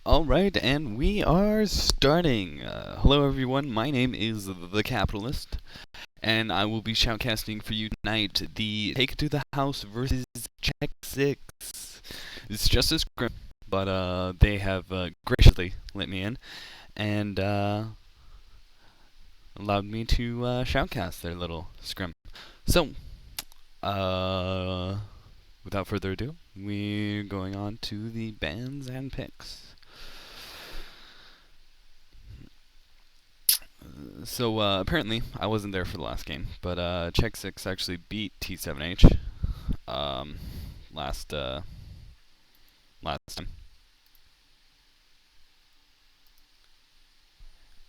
Alright, and we are starting. Hello everyone, my name is The Capitalist, and I will be shoutcasting for you tonight the Take It to the House versus Check 6. It's just a scrim, but they have graciously let me in, and allowed me to shoutcast their little scrim. So, uh, without further ado, we're going on to the bans and picks. So apparently, I wasn't there for the last game, but Check 6 actually beat T7H um, last last time,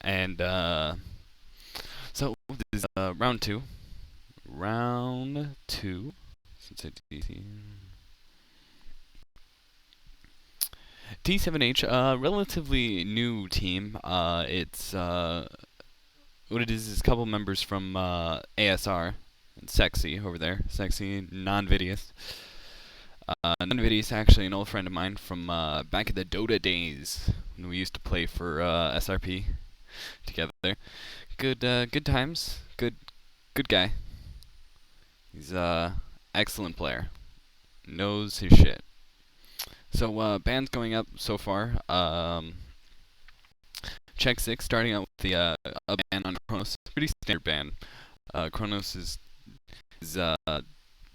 and so this is round two. Round two. Since I DC. T7H, relatively new team. It's what it is a couple members from ASR and Sexy over there. Sexy, non-Vidius. Non-Vidius actually an old friend of mine from back in the Dota days when we used to play for SRP together. Good times. Good guy. He's excellent player. Knows his shit. So bans going up so far. Check 6 starting out with the a ban on Kronos. Pretty standard ban. Kronos is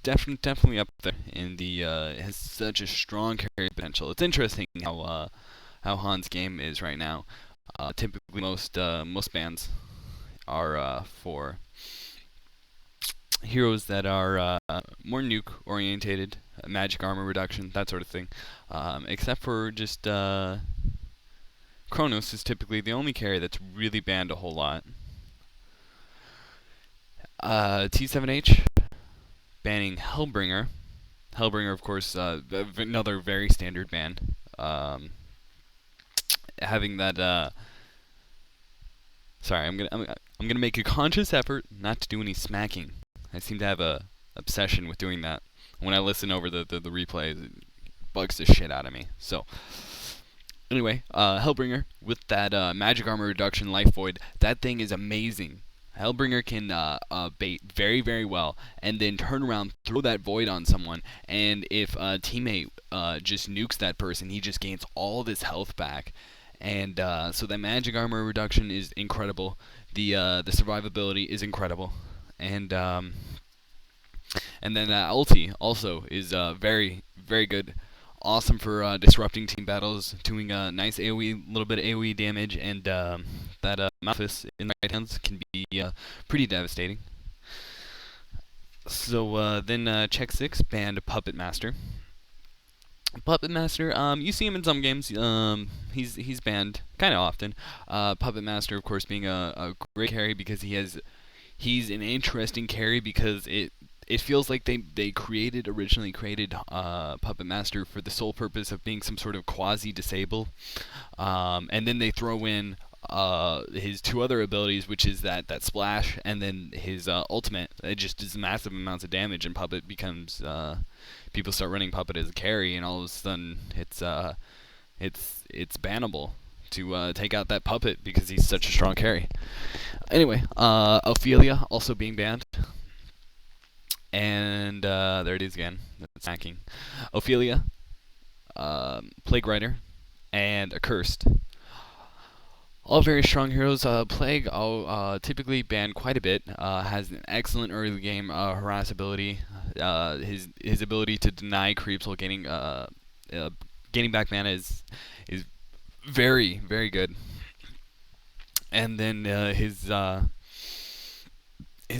definitely up there in the has such a strong carry potential. It's interesting how Han's game is right now. Typically most bans are for heroes that are more nuke orientated, magic armor reduction, that sort of thing. Except for just Kronos is typically the only carry that's really banned a whole lot. T7H banning Hellbringer. Hellbringer, of course, another very standard ban. Having that. Sorry, I'm gonna make a conscious effort not to do any smacking. I seem to have a obsession with doing that. When I listen over the replays, it bugs the shit out of me. So, anyway, Hellbringer with that magic armor reduction, life void. That thing is amazing. Hellbringer can bait very well, and then turn around, throw that void on someone, and if a teammate just nukes that person, he just gains all this health back. And so that magic armor reduction is incredible. The survivability is incredible, and then ulti also is very good. Awesome for disrupting team battles, doing a nice AoE, little bit of AoE damage, and that Malphus in the right hands can be pretty devastating. So then Check 6 banned Puppet Master. Puppet Master, you see him in some games. He's banned kind of often. Puppet Master, of course, being a great carry because he's an interesting carry because it feels like they originally created Puppet Master for the sole purpose of being some sort of quasi-disable, and then they throw in his two other abilities, which is that splash and then his ultimate. It just does massive amounts of damage, and Puppet becomes people start running Puppet as a carry, and all of a sudden it's bannable to take out that Puppet because he's such a strong carry. Anyway, Ophelia also being banned. And there it is again. It's hacking. Ophelia, Plague Rider, and Accursed. All very strong heroes. Plague, I'll typically ban quite a bit. Has an excellent early game harass ability. His ability to deny creeps while gaining back mana is very good. And then his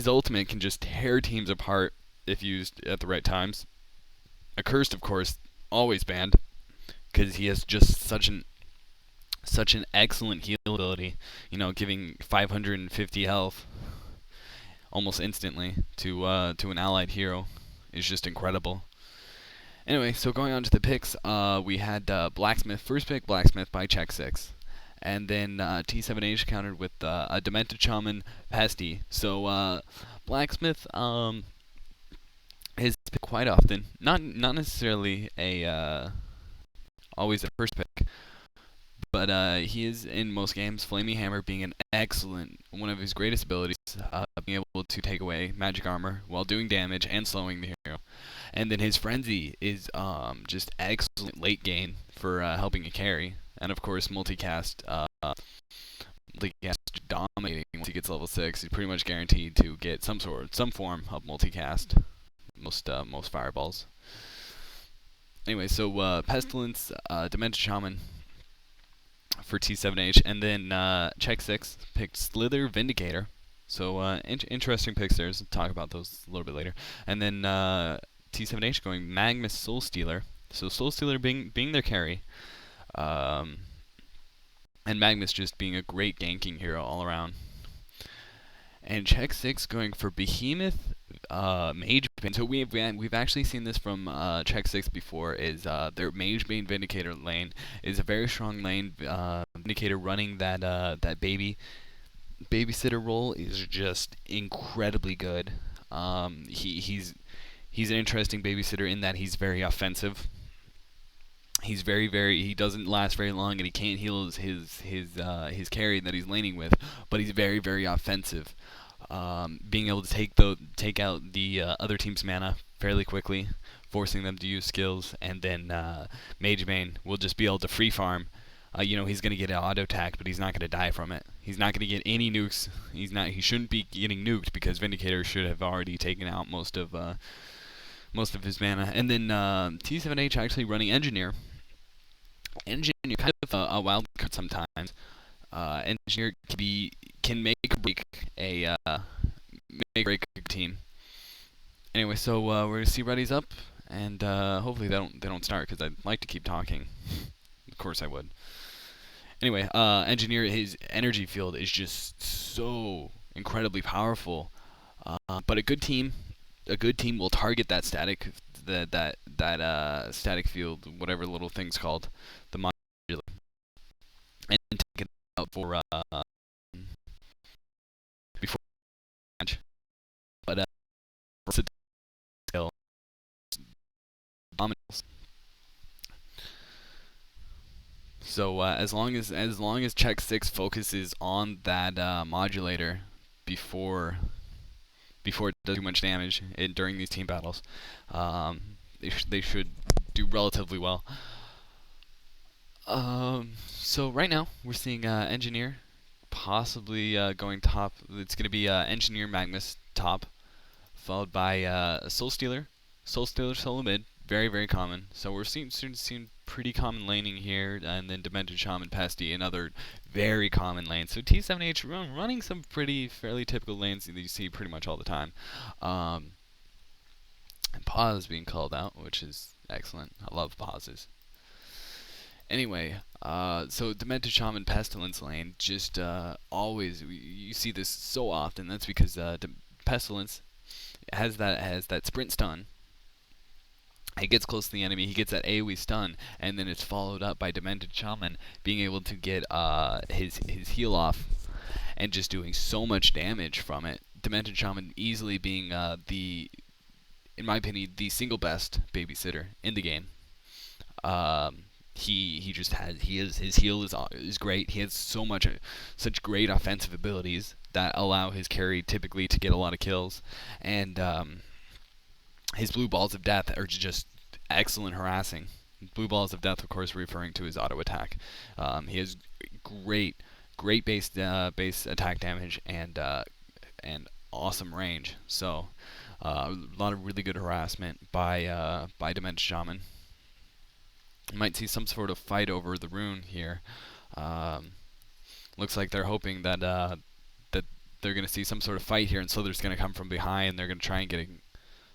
ultimate can just tear teams apart if used at the right times. Accursed, of course, always banned because he has just such an excellent heal ability. You know, giving 550 health almost instantly to an allied hero is just incredible. Anyway, so going on to the picks, we had Blacksmith. First pick, Blacksmith by Check 6. And then T7H countered with a Demented Shaman Pesty. So Blacksmith is picked quite often. Not necessarily a always a first pick, but he is in most games. Flaming Hammer being an excellent, one of his greatest abilities, being able to take away magic armor while doing damage and slowing the hero. And then his Frenzy is just excellent late game for helping a carry. And of course, multicast. Multicast dominating once he gets level 6. He's pretty much guaranteed to get some form of multicast. Most fireballs. Anyway, so Pestilence, Demented Shaman for T7H, and then Check 6 picked Slither Vindicator. So interesting picks there. So talk about those a little bit later. And then T7H going Magnus Soul Stealer. So Soul Stealer being their carry, and Magnus just being a great ganking hero all around. And Check 6 going for Behemoth Mage Bane. So we've actually seen this from Check 6 before. Is their Mage Bane Vindicator lane is a very strong lane. Vindicator running that babysitter role is just incredibly good. He's an interesting babysitter in that he's very offensive. He's he doesn't last very long, and he can't heal his carry that he's laning with, but he's very offensive. Being able to take out the other team's mana fairly quickly, forcing them to use skills, and then Mage Bane will just be able to free farm. He's going to get an auto attack, but he's not going to die from it. He's not going to get any nukes. He shouldn't be getting nuked because Vindicator should have already taken out most of his mana. And then T7H actually running Engineer. Engineer kind of a wild card sometimes. Engineer can make or break a team. Anyway, so we're gonna see readies up, and hopefully they don't start because I'd like to keep talking. Of course I would. Anyway, Engineer, his energy field is just so incredibly powerful. But a good team will target that static static field, whatever little thing's called, the modular, and take it out for before match. But still dominance. So as long as Check 6 focuses on that modulator before it does too much damage during these team battles, they should do relatively well. So right now we're seeing Engineer possibly going top. It's going to be Engineer Magnus top, followed by Soul Stealer, solo mid, very common. So we're seeing pretty common laning here, and then Demented Shaman, Pesty, another very common lane. So T7H running some fairly typical lanes that you see pretty much all the time. And pause being called out, which is excellent. I love pauses. Anyway, so Demented Shaman Pestilence lane, just always, you see this so often. That's because Pestilence has that sprint stun. He gets close to the enemy, he gets that AoE stun, and then it's followed up by Demented Shaman being able to get his heal off and just doing so much damage from it. Demented Shaman easily being in my opinion, the single best babysitter in the game. His heal is great. He has such great offensive abilities that allow his carry typically to get a lot of kills, and his blue balls of death are just excellent harassing. Blue balls of death, of course, referring to his auto attack. He has great base attack damage and awesome range. So a lot of really good harassment by Demented Shaman. Might see some sort of fight over the rune here. Looks like they're hoping that they're going to see some sort of fight here, and Slither's going to come from behind. They're going to try and get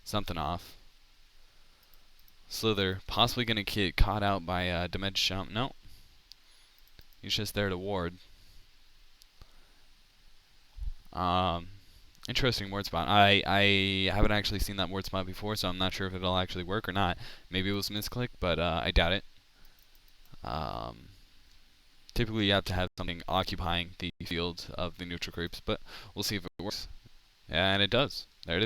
something off. Slither possibly going to get caught out by Demented Shaman. No, he's just there to ward. Interesting ward spot. I haven't actually seen that ward spot before, so I'm not sure if it'll actually work or not. Maybe it was a misclick, but I doubt it. Typically you have to have something occupying the field of the neutral creeps, but we'll see if it works. And it does. There it is.